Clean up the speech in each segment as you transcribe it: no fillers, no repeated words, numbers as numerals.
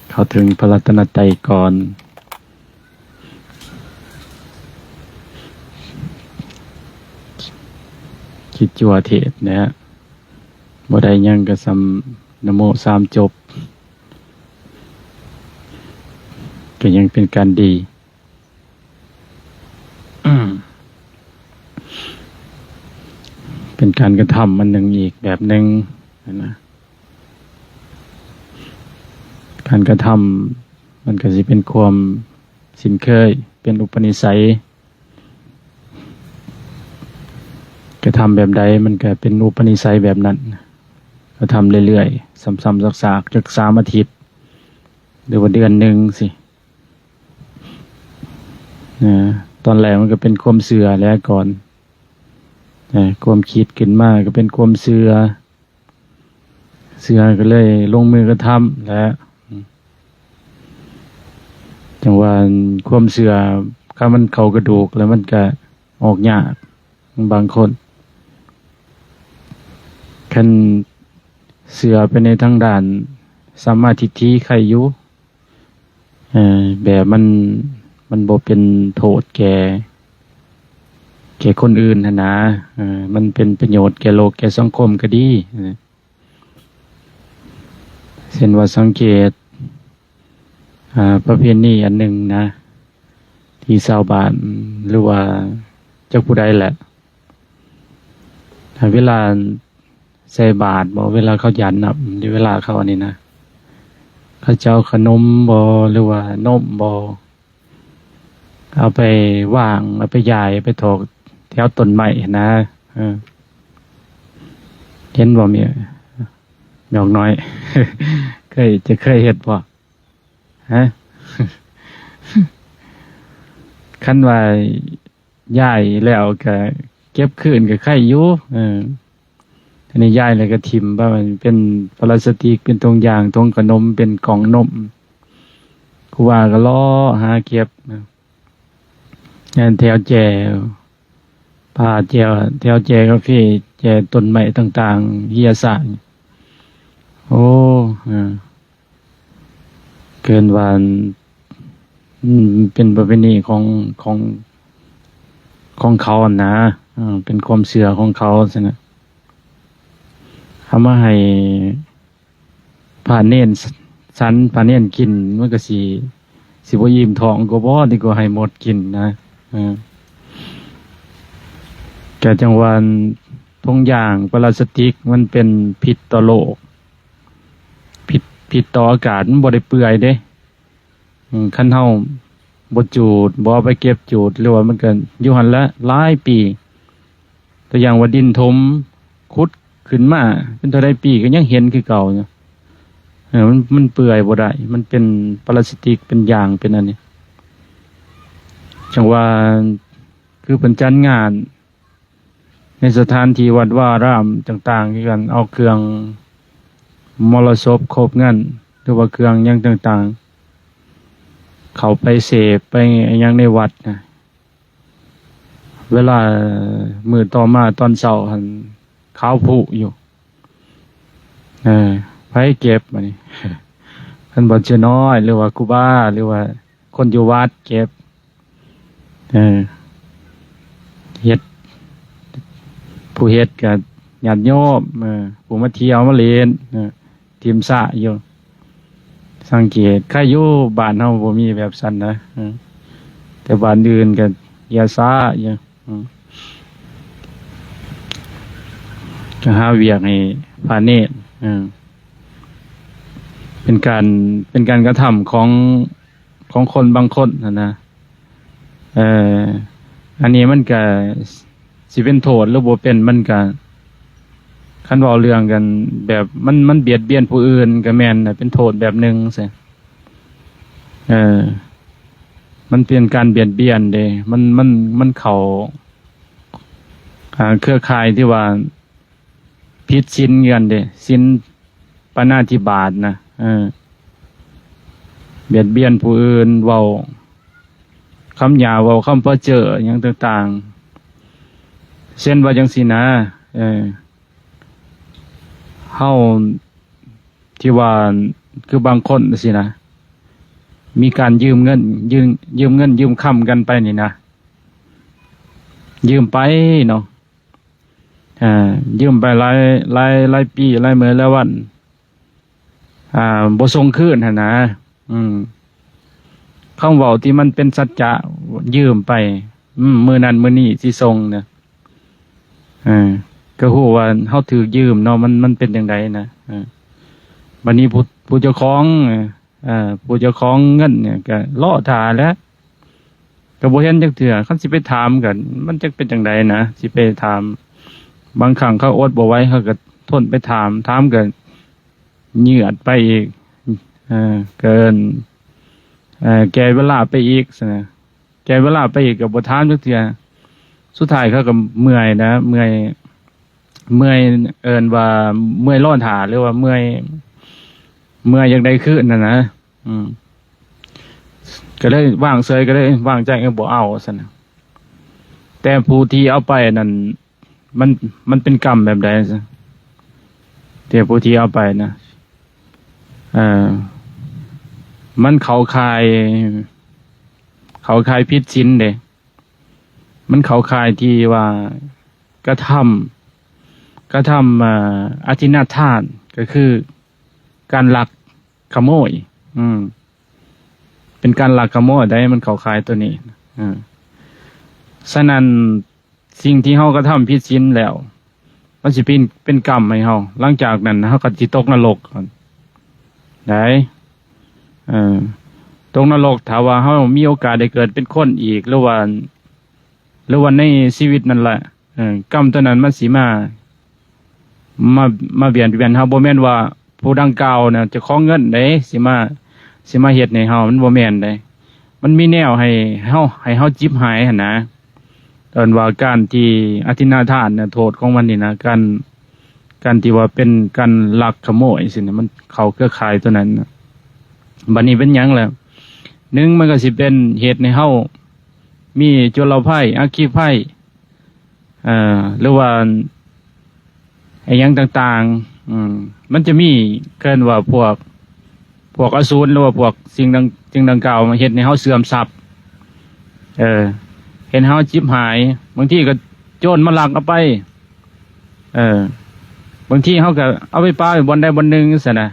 เข้าถึงพระรัตนตรัยก่อนคิดจั่วเทศนะฮะบ่ได้ยังก็ซ้ำนะโมสามจบก็ยังเป็นการดีเป็นการกระทำมันหนึ่งอีกแบบหนึ่งนะการกระทำมันก็จะเป็นความสินเคยเป็นอุปนิสัยกระทำแบบใดมันก็เป็นอุปนิสัยแบบนั้นก็ทำเรื่อยๆซ้ำๆซากๆจาก3 อาทิตย์หรือว่าเดือนหนึ่งสิตอนแรกมันก็เป็นความเสื่อแล้วก่อนความคิดขึ้นมาก็เป็นความเสื่อก็เลยลงมือกระทำแล้วจังว่าความเสื่อถ้ามันเข้ากระดูกแล้วมันก็ออกยากบางคนคันเสื่อไปในทางด้านสัมมาทิฏฐิใครอยู่แบบมันบ่เป็นโทษแก่คนอื่นนะมันเป็นประโยชน์แก่โลกแก่สังคมก็ดีเช่นว่าสังเกตประเพณีอันหนึ่งนะที่ชาวบ้านหรือว่าเจ้าผู้ใดแหละเวลาใส่บาตรบ่เวลาเขาฉันนับเวลาเขาอันนี้นะเขาเจ้าขนมบ่หรือว่านมบ่เอาไปว่างเอาไปยายไปถอกแถวต้นไม้นะเห็นบ่มีหยอกน้อย เคยเห็นบ่ฮะ คันว่าย้ายแล้วก็เก็บคืนก็ไข่อยู่อันนี้ย้ายแล้วก็ทิ่มว่ามันเป็นพลาสติกเป็นตรงยางตรงขนมเป็นกล่องนมครูว่าก็ล้อหาเก็บแถวแจผ้าแจวแถวแจกาแฟแจต้นไม้ต่างๆวิทยาศาสตร์โอ้เกินวันเป็นประเพณีของเขานะเป็นความเชื่อของเขาใช่ไหมทำมาให้ผ่านเน้นสันผ่านเน้นกินมันก็สิบ่ยิ้มท้องก็บ่ดีกว่าให้หมดกินนะแกจังหวันทุกอย่างพลาสติกมันเป็นพิษต่อโลกพิษต่ออากาศมันบ่ได้เปื่อยเด้คันเฮาบ่จูดบ่ไปเก็บจูดหรือว่ามันก็อยู่หั่นละหลายปีตัวอย่างว่าดินถมขุดขึ้นมาเป็นเท่าใดปีก็ยังเห็นคือเก่าอยู่มันเปื่อยบ่ได้มันเป็นพลาสติกเป็นยางเป็นอันนี้จังว่าคือเพิ่นจัดงานในสถานที่วัดว่ารามต่างๆคือกันเอาเครื่องมรสพครบงั้นหรือว่าเครื่องยังต่างๆเขาไปเสพไปยังในวัดนะเวลามื้อต่อมาตอนเช้าหั่นขาวผุอยู่ไผเก็บบัดนี้ เพิ่นบ่ชื่อน้อยหรือว่าครูบาหรือว่าคนอยู่วัดเก็บเฮ็ดผู้เฮ็ดก็ญาติโยมผู้มาเที่ยวมาเล่นทีมสระอยู่สังเกตใครอยู่บ้านเฮาบ่มีแบบซั่นนะแต่บ้านอื่นก็อย่าซ่าอยู่ก็หาเวียกให้พาเนตรเป็นการกระทำของคนบางคนนะอันนี้มันก็สิเป็นโทษหรือบ่เป็นมันก็คันเว้าเรื่องกันแบบมันเบียดเบียนผู้อื่นก็แม่นน่ะเป็นโทษแบบหนึงซิมันเป็นการเบียดเบียนเด้มันเข้าเครือข่ายที่ว่าผิดศีลกันเด้ศีลปาณาติบาตนะเบียดเบียนผู้อื่นเว้าคำหยาบเว้าคำเพ้อเจ้อหยังต่างๆเช่นว่าจังซี่นะเฮา ที่ว่าคือบางคนสินะมีการยืมเงินยืมค้ำกันไปนี่นะยืมไปเนาะยืมไปหลายปีหลายมื้อหลายวันบ่ส่งคืนหั่นนะคำเว้าที่มันเป็นสัจจะยืมไปมื้อนั้นมื้อนี้สิส่งเนี่ยก็ฮู้ว่าเฮาถูกยืมเนาะมันเป็นจังไดนะบัดนี้ผู้เจ้าของผู้เจ้าของเงินเนี่ยก็รอท่าแล้วก็บ่เห็นจักเทื่อคันสิไปถามกันมันจักเป็นจังไดนะสิไปถามบางครั้งเขาอดบ่ไหวเขาก็ทนไปถามกันเหยือดไปอีกเกินแก่เวลาไปอีกนะแก่เวลาไปอีกก็บ่ถามจักเทื่อสุดท้ายเขาก็เมื่อยนะเมื่อยเอิ้นว่าเมื่อยร้อนท่าหรือว่าเมื่อยอยากได้คืนน่ะนะก็เลยว่างเฉยก็เลยว่างใจบ่เอาซั่นน่ะแต่ผู้ที่เอาไปนั่นมันเป็นกรรมแบบใดซะแต่ผู้ที่เอาไปนะมันเข้าข่ายผิดศีลเด้มันเข้าข่ายที่ว่ากระทำอธินาทานก็คือการลักขโมยเป็นการลักขโมยได้มันเข้าข่ายตัวนี้ฉะนั้นสิ่งที่เฮากระทำผิดศีลแล้วมันสิเป็นกรรมให้เฮาหลังจากนั้นเฮาก็สิตกนรกก่อนได้ตกนรกถ้าว่าเฮามีโอกาสได้เกิดเป็นคนอีกหรือว่าในชีวิตนั่นแหละกรรมตัวนั้นมันสิมาเบียดเฮาบ่แม่นว่าผู้ดังกล่าวน่ะจะขอเงินได้สิมาเฮ็ดให้เฮามันบ่แม่นได้มันมีแนวให้เฮาจิบหายหั่นนะเอิ้นว่าการที่อธินาทานเนี่ยโทษของมันนี่นะการที่ว่าเป็นการลักขโมยสิเนี่ยมันเข้าเครือข่ายตัวนั้นบัดนี้เป็นหยังล่ะ1มันก็สิเป็นเหตุให้เฮามีจุลภัยอัคคีภัยหรือว่าไอ้หยังต่างๆมันจะมีเกินว่าพวกอสูรหรือว่าพวกสิ่งดังกล่าวมาเฮ็ดให้เฮาเสื่อมทรัพย์เห็นเฮาจิบหายบางทีก็โจรมาลักเอาไปบางทีเฮาก็เอาไปปาไว้บนใดบนหนึ่งซั่นน่ะ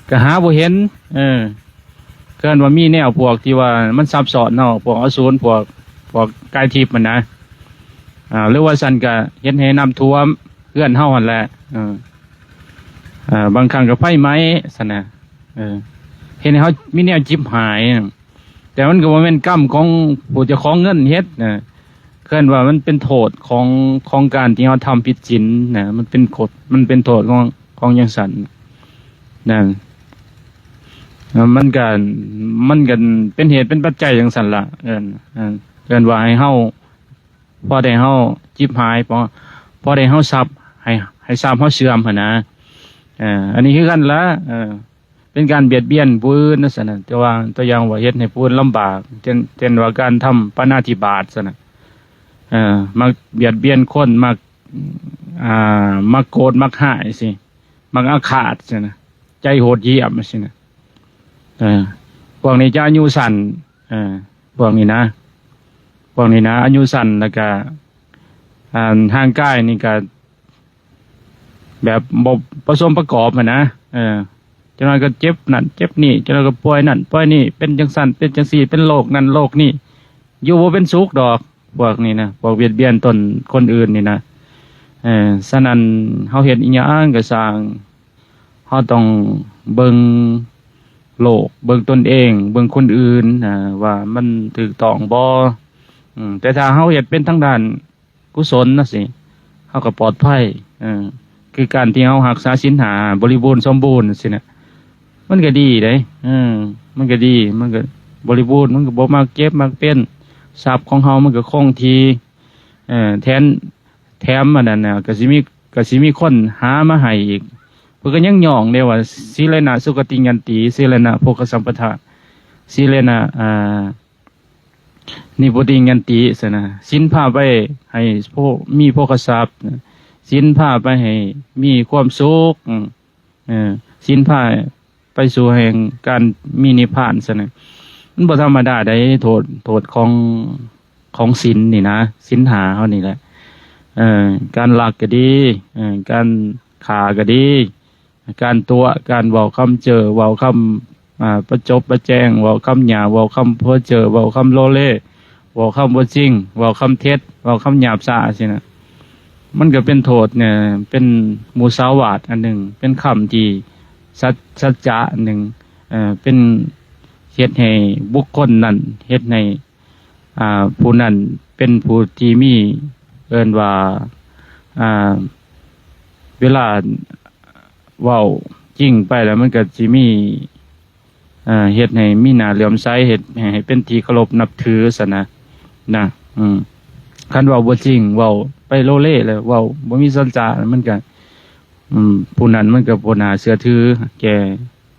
ก็หาบ่เห็นเกินว่ามีแนวพวกที่ว่ามันซับซ้อนเนาะพวกอสูรพวกกายทิพย์มันนะหรือว่าซั่นก็เฮ็ดให้น้ำท่วมเฮือนเฮาหั่นแหละบางครั้งก็ไฟไหม้ซั่นน่ะเห็นให้เฮามีแนวจิบหายแต่มันก็บ่แม่นกรรมของผู้เจ้าของเงินเฮ็ดนะเคิ้นว่ามันเป็นโทษของการที่เฮาทำผิดศีลนะมันเป็นกฎมันเป็นโทษของจังซั่นนั่นมันก็เป็นเหตุเป็นปัจจัยจังซั่นล่ะเอิ้นว่าให้เฮาพอได้เฮาจิบหายพอได้เฮาทรัพย์ให้ทรัพย์เฮาเสื่อมหั่นนะอันนี้คือกันละเป็นการเบียดเบียนผู้อื่นนั่นสินะแต่ว่าตัวอย่างว่าเฮ็ดให้ผู้อื่นลำบากเช่นว่าการทำปาณาติบาตสินะมักเบียดเบียนคนมักโกรธมักหายสิมักอาฆาตสินะใจโหดเหี้ยมสินะพวกนี้จะอายุสั้นพวกนี้นะอายุสั้นแล้วก็ทางกายนี่ก็แบบบ่ผสมประกอบนะจังนั้นก็เจ็บนั่นเจ็บนี่จังนั้นก็ป่วยนั่นป่วยนี่เป็นจังสั่นเป็นจังสี่เป็นโรคนั่นโรคนี่อยู่บ่เป็นสุขดอกพวกนี้นะพวกเบียดเบียนตนคนอื่นนี่นะฉะนั้นเฮาเฮ็ดอีหยังก็สร้างเฮาต้องเบิ่งโลกเบิ่งตนเองเบิ่งคนอื่นว่ามันถูกต้องบ่แต่ถ้าเฮาเฮ็ดเป็นทางด้านกุศลนะสิเฮาก็ปลอดภัยคือการที่เฮารักษาศีล5บริบูรณ์สมบูรณ์สินะมันก็ดีเด้มันก็ดีมันก็บริบูรณ์มันก็บ่มักเจ็บมักเป็นทรัพย์ของเฮามันก็คงที่แถมอันนั้นน่ะก็สิมีคนหามาให้อีกเพิ่นก็ยังย่องเด้ว่าสิเลนะสุขติยันติสิเลนะโภคสัมปทาสิเลนะนิพุติยันติซะนะศีลพาไปให้มีโภคทรัพย์ศีลพาไปให้มีความสุข ศีลพาไปสู่แห่งการมีนิพพานซะนะมันบ่ธรรมดาได้โทษของศีลนี่นะศีลหาเฮานี่แหละการลักก็ดีการฆ่าก็ดีการตัวการเว้าคำเจ้อเว้าคำประจบประแจงเว้าคำหยาบเว้าคำเพ้อเจ้อเว้าคำโลเลเว้าคำบ่จริงเว้าคำเท็จเว้าคำหยาบช้าสินะมันก็เป็นโทษเนี่ยเป็นมุสาวาทอันหนึ่งเป็นคำที่สัจจะอันหนึ่งเป็นเฮ็ดให้บุคคลนั้นเฮ็ดให้ผู้นั้นเป็นผู้ที่มีเอิ้นว่าเวลาเว้าจริงไปแล้วมันก็สิมีเฮ็ดให้มีหน้าเหลื่อมใสเฮ็ดให้เป็นที่เคารพนับถือซะนะคันเว้าบ่จริงเว้าไปโลเลแล้วเว้าบ่มีสัจจะมันก็ผู้นั้นมันก็บ่น่าเชื่อถือแก่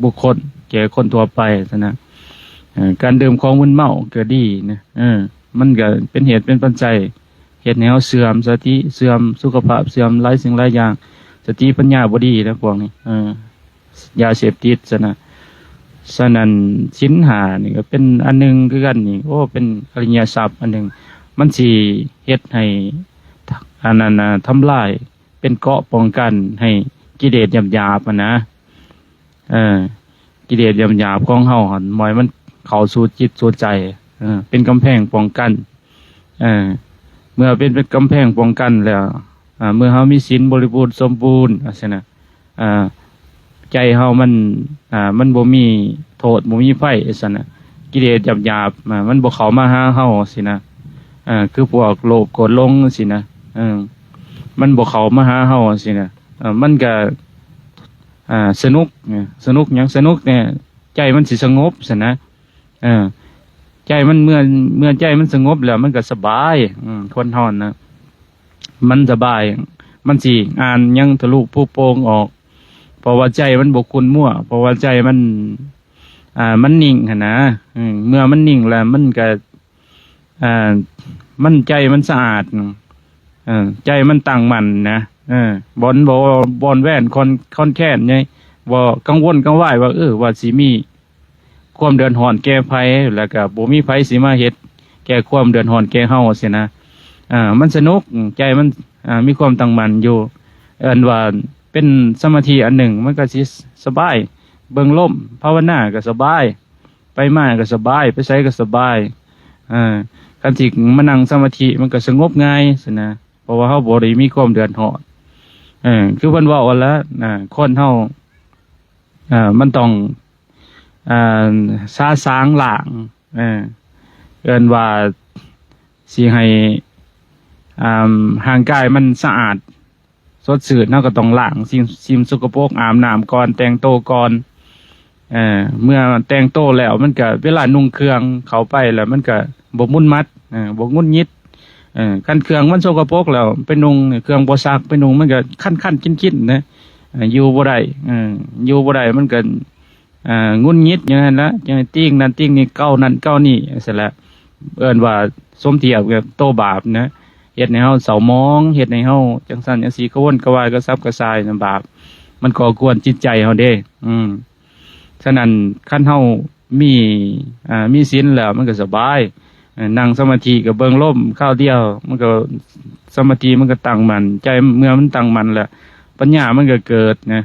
บุคคลแก่คนทั่วไปซะนะการดื่มของมึนเมาก็ดีนะมันก็เป็นเหตุเป็นปัจจัยเฮ็ดให้เฮาเสื่อมสติเสื่อมสุขภาพเสื่อมหลายสิ่งหลายอย่างสติปัญญาบ่ดีแล้วพวกนี้ยาเสพติดซะนะฉะนั้นศีล5นี่ก็เป็นอันหนึงคือกันนี่โอ้เป็นอริยทรัพย์อันหนึงมันสิเฮ็ดให้อันนั้นทำลายเป็นเกราะป้องกันให้กิเลสหยาบๆนะกิเลสหยาบๆของเฮาหั่นบ่ให้มันเข้าสู่จิตสู่ใจเป็นกำแพงป้องกันเมื่อเป็นกำแพงป้องกันแล้วเมื่อเฮามีศีลบริบูรณ์สมบูรณ์จังนะใจเฮามันบ่มีโทษบ่มีไฟซั่นน่ะกิเลสหยาบๆมันบ่เข้ามาหาเฮาสินะคือพวกโลภโกรธหลงสินะมันบ่เข้ามาหาเฮาสินะมันก็สนุกหยังสนุกเนี่ยใจมันสิสงบซั่นนะใจมันเมื่อใจมันสงบแล้วมันก็สบายคนเฮานะมันสบายมันสิอ่านยังทะลุผู้โป่งออกเพราะว่าใจมันบ่ขุ่นมัวเพราะว่าใจมันนิ่งหั่นนะเมื่อมันนิ่งแล้วมันก็มันใจมันสะอาดใจมันตั้งมั่นนะบ่แว่นคอนแค้นไงบ่กังวลกังวายว่าว่าสิมีความเดือดร้อนแก่ไผแล้วก็บ่มีไผสิมาเฮ็ดแก้ความเดือดร้อนแก่เฮาสินะมันสนุกใจมันมีความตั้งมั่นอยู่อันว่าเป็นสมาธิอันหนึ่งมันก็สิสบายเบิ่งลมภาวนาก็สบายไปมาก็สบายไปไสก็สบายคันสิมานั่งสมาธิมันก็สงบง่ายสินะเพราะว่าเฮาบ่ได้มีความเดือดร้อนคือเพิ่นเว้าแล้วคนเฮามันต้องสร้างหลางเอิ้นว่าสิให้ร่างกายมันสะอาดสดชื่นเฮาก็ต้องล้างสิ่งสกปรกอาบน้ำก่อนแต่งตัวก่อนเมื่อแต่งตัวแล้วมันก็เวลานุ่งเครื่องเข้าไปแล้วมันก็บ่มุ่นมัดบ่งุนงิดคันเครื่องมันสกปรกแล้วไปนุ่งเครื่องบ่ซักไปนุ่งมันก็คันๆคินๆนะอยู่บ่ได้อยู่บ่ได้มันก็งุนงิดอย่างนั้นละจังติ้งนั่นติ้งนี่เก้านั่นเก้านี่ซั่นแหละเอิ้นว่าสมเทียบกับโตบาปนะเฮ็ดให้เฮาเศร้ามองเฮ็ดให้เฮาจังซั่นจังซี่กระวนกระวายกระซับกระซายนั่นบาปมันก่อกวนจิตใจเฮาเด้ฉะนั้นคันเฮามีศีลแล้วมันก็สบายนั่งสมาธิก็เบิ่งลมคราวเดียวมันก็สมาธิมันก็ตั้งมั่นใจเมื่อมันตั้งมั่นแล้วปัญญามันก็เกิดนะ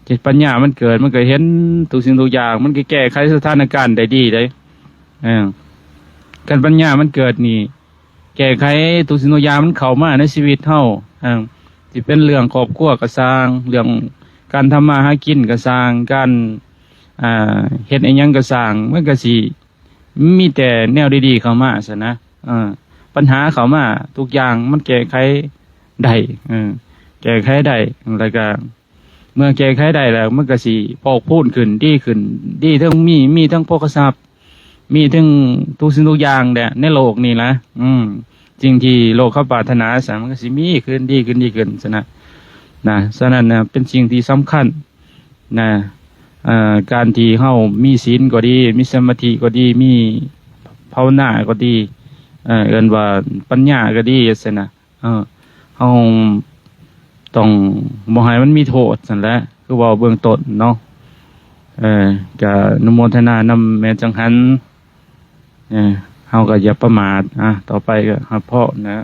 จิตปัญญามันเกิดมันก็เห็นทุกสิ่งทุกอย่างมันก็แก้ไขสถานการณ์ได้ดีได้การปัญญามันเกิดนี่แก้ไขทุกสิ่งทุกอย่างมันเข้ามาในชีวิตเฮาที่เป็นเรื่องครอบครัวก็สร้างเรื่องการทำมาหากินก็สร้างการเฮ็ดอิหยังก็สร้างมันก็สิมีแต่แนวดีๆเข้ามาซะนะปัญหาเข้ามาทุกอย่างมันแก้ไขได้แก้ไขได้แล้วก็เมื่อแก้ไขได้แล้วมันก็สิพอกพูนขึ้นดีทั้งมีทั้งโภคทรัพย์มีทั้งทุกสิ่งทุกอย่างแหละในโลกนี่นะจริงที่โลกเขาปรารถนาสามันก็สิมีขึ้นดีขึ้นซะนะฉะนั้นนะเป็นสิ่งที่สำคัญนะการที่เฮามีศีลก็ดีมีสมาธิก็ดีมีภาวนาก็ดีเอิ้นว่าปัญญาก็ดีซั่นน่ะเฮาต้องบ่ให้มันมีโทษซั่นแหละ คือเว่าเบื้องต้นเนาะก็อนุโมทนานำแม่จังหันเฮาก็อย่าประมาทต่อไปก็รับเพาะนะ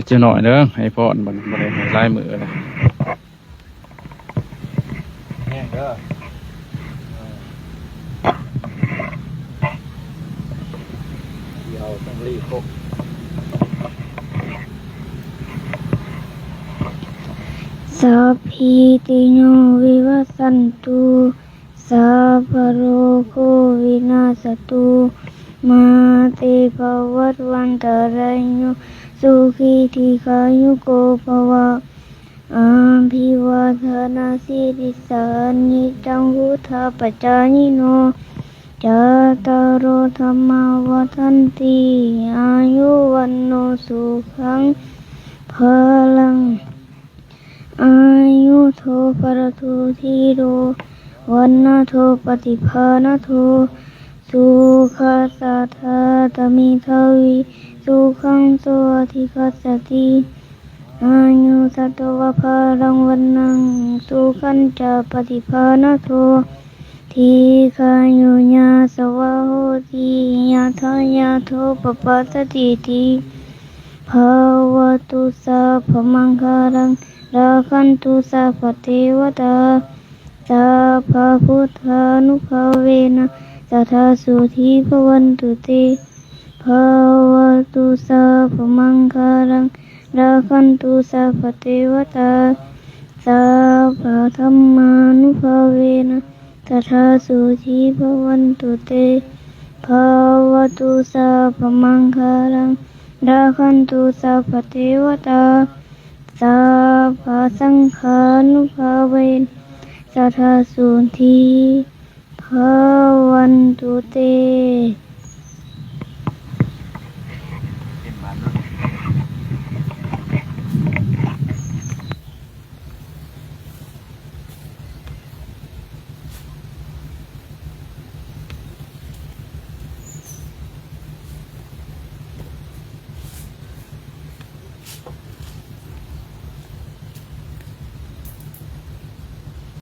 จะหน่อยเด้อให้พรบ่ได้ให้ลายมือเลยแห้งเด้อเดี๋ยวต้องรีบพกสัพพิติโยวิวัสสันตุสัพพะโรโควินาศตุมาเตภวัตวันตรายโยสุขีทีขายุโกภวะอาภิวาทนาสิริสานิจังวุธาปจายิโนจัตตารโอธรรมาวัฏันติอายุวันโนสุขังพลังอายุโทปรโทธีโรวันนาโทปฏิภาณโทสุขัสสะทาตมิทวิสุขังโสธิคัสสติอายุสัตวะภารังวันนังสุขันจะปฏิภาณโททีขายุญาสวะโหติยะทายาโทปปัสสติติภาวตุสัพพมังคารังราคันตุสัพพเทวตาสัพพพุทธานุภาเวนะสัทธาสุธีภวันตุเตภาวตุสัพพมังคารังราคันตุสัพพเทวตาสัพพธรรมานุภาเวนะสัทธาสุธีภวันตุเตภาวตุสัพพมังคารังราคันตุสัพพเทวตาสัพพสังฆานุภาเวนะสัทธาสุธีภวันตุเต